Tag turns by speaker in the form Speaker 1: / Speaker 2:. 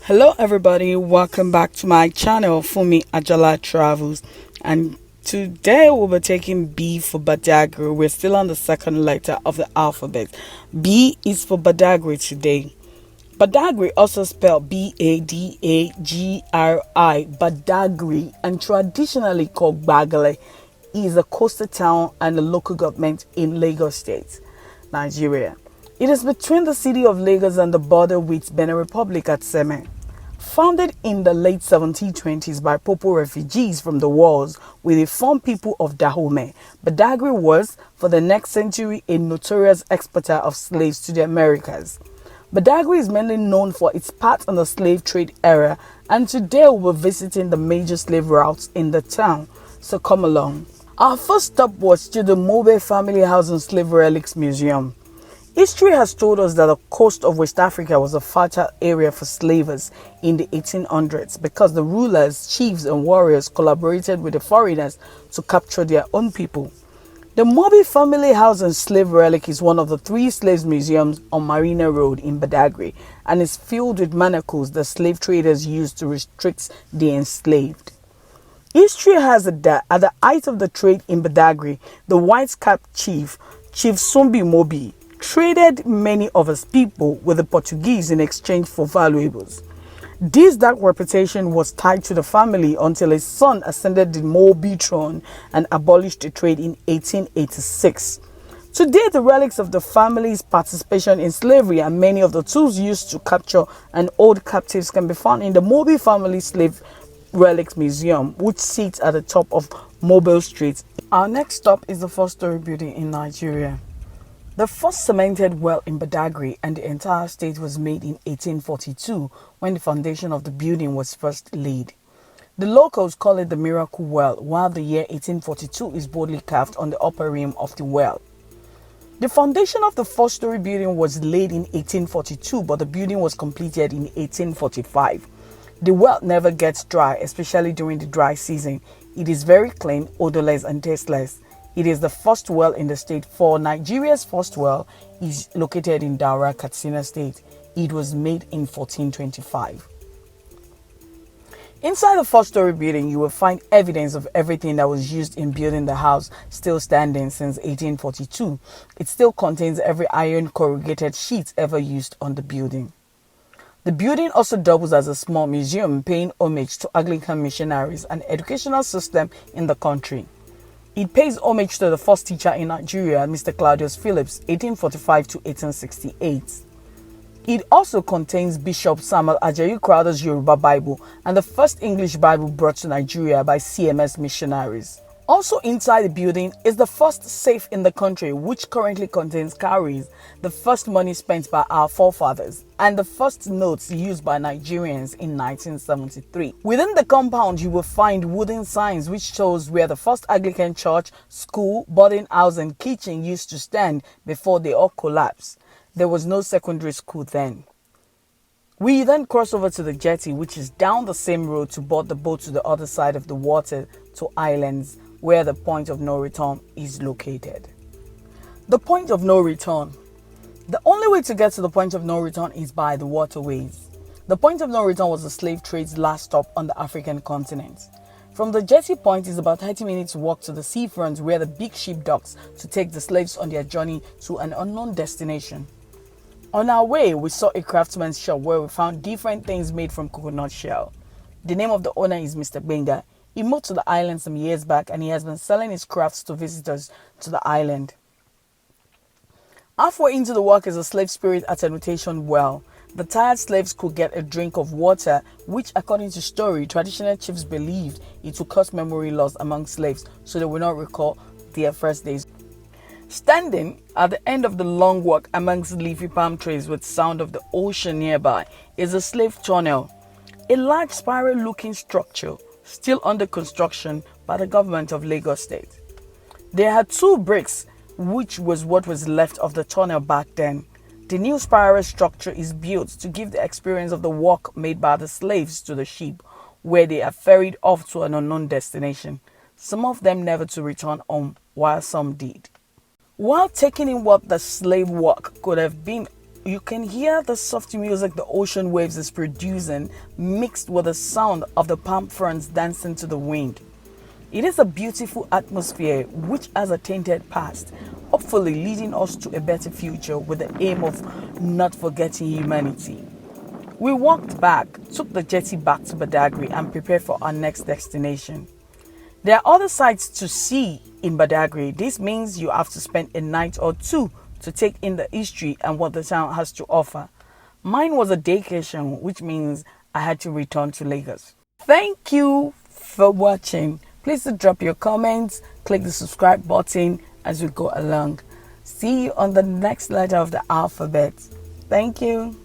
Speaker 1: Hello everybody, welcome back to my channel Funmi Ajala Travels, and today we'll be taking B for Badagry. We're still on the second letter of the alphabet. B is for Badagry today. Badagry, also spelled Badagri, Badagry, and traditionally called Gbagle, is a coastal town and a local government in Lagos State, Nigeria. It is between the city of Lagos and the border with Benin Republic at Seme. Founded in the late 1720s by Popo refugees from the wars with the Funmi people of Dahomey, Badagry was, for the next century, a notorious exporter of slaves to the Americas. Badagry is mainly known for its part in the slave trade era, and today we're visiting the major slave routes in the town, so come along. Our first stop was to the Mobee family house and slave relics museum. History has told us that the coast of West Africa was a fertile area for slavers in the 1800s because the rulers, chiefs and warriors collaborated with the foreigners to capture their own people. The Mobee family house and slave relic is one of the 3 slaves museums on Marina Road in Badagry and is filled with manacles that slave traders used to restrict the enslaved. History has it that at the height of the trade in Badagry, the white-capped Chief Mobee, traded many of his people with the Portuguese in exchange for valuables. This dark reputation was tied to the family until his son ascended the Mobee throne and abolished the trade in 1886. Today, the relics of the family's participation in slavery and many of the tools used to capture and hold captives can be found in the Mobee family slave relics museum, which sits at the top of Mobile Street. Our next stop is the 4-story building in Nigeria. The first cemented well in Badagry and the entire state was made in 1842 when the foundation of the building was first laid. The locals call it the Miracle Well, while the year 1842 is boldly carved on the upper rim of the well. The foundation of the 4-story building was laid in 1842, but the building was completed in 1845. The well never gets dry, especially during the dry season. It is very clean, odorless and tasteless. It is the first well in the state. For Nigeria's first well is located in Daura, Katsina State. It was made in 1425. Inside the 4-story building, you will find evidence of everything that was used in building the house still standing since 1842. It still contains every iron corrugated sheet ever used on the building. The building also doubles as a small museum paying homage to Anglican missionaries and educational system in the country. It pays homage to the first teacher in Nigeria, Mr. Claudius Phillips, 1845 to 1868. It also contains Bishop Samuel Ajayi Crowther's Yoruba Bible and the first English Bible brought to Nigeria by CMS missionaries. Also inside the building is the first safe in the country, which currently contains cowries, the first money spent by our forefathers, and the first notes used by Nigerians in 1973. Within the compound, you will find wooden signs which shows where the first Anglican church, school, boarding house, and kitchen used to stand before they all collapsed. There was no secondary school then. We then cross over to the jetty, which is down the same road to board the boat to the other side of the water to islands, where the point of no return is located. The point of no return. The only way to get to the point of no return is by the waterways. The point of no return was the slave trade's last stop on the African continent. From the jetty point is about 30 minutes walk to the seafront, where the big ship docks to take the slaves on their journey to an unknown destination. On our way, we saw a craftsman's shop where we found different things made from coconut shell. The name of the owner is Mr. Gbagle. He moved to the island some years back and he has been selling his crafts to visitors to the island. Halfway into the work is a slave spirit attenuation well. The tired slaves could get a drink of water, which, according to story, traditional chiefs believed it would cause memory loss among slaves, so they would not recall their first days. Standing at the end of the long walk amongst leafy palm trees with sound of the ocean nearby is a slave tunnel, a large spiral-looking structure still under construction by the government of Lagos State. There had 2 bricks, which was what was left of the tunnel back then. The new spiral structure is built to give the experience of the walk made by the slaves to the ship, where they are ferried off to an unknown destination, some of them never to return home, while some did. While taking in what the slave work could have been You can hear the soft music the ocean waves is producing mixed with the sound of the palm fronds dancing to the wind. It is a beautiful atmosphere which has a tainted past, hopefully leading us to a better future with the aim of not forgetting humanity. We walked back, took the jetty back to Badagry and prepared for our next destination. There are other sights to see in Badagry. This means you have to spend a night or two to take in the history and what the town has to offer. Mine was a daycation, which means I had to return to Lagos. Thank you for watching. Please do drop your comments, click the subscribe button as we go along. See you on the next letter of the alphabet. Thank you.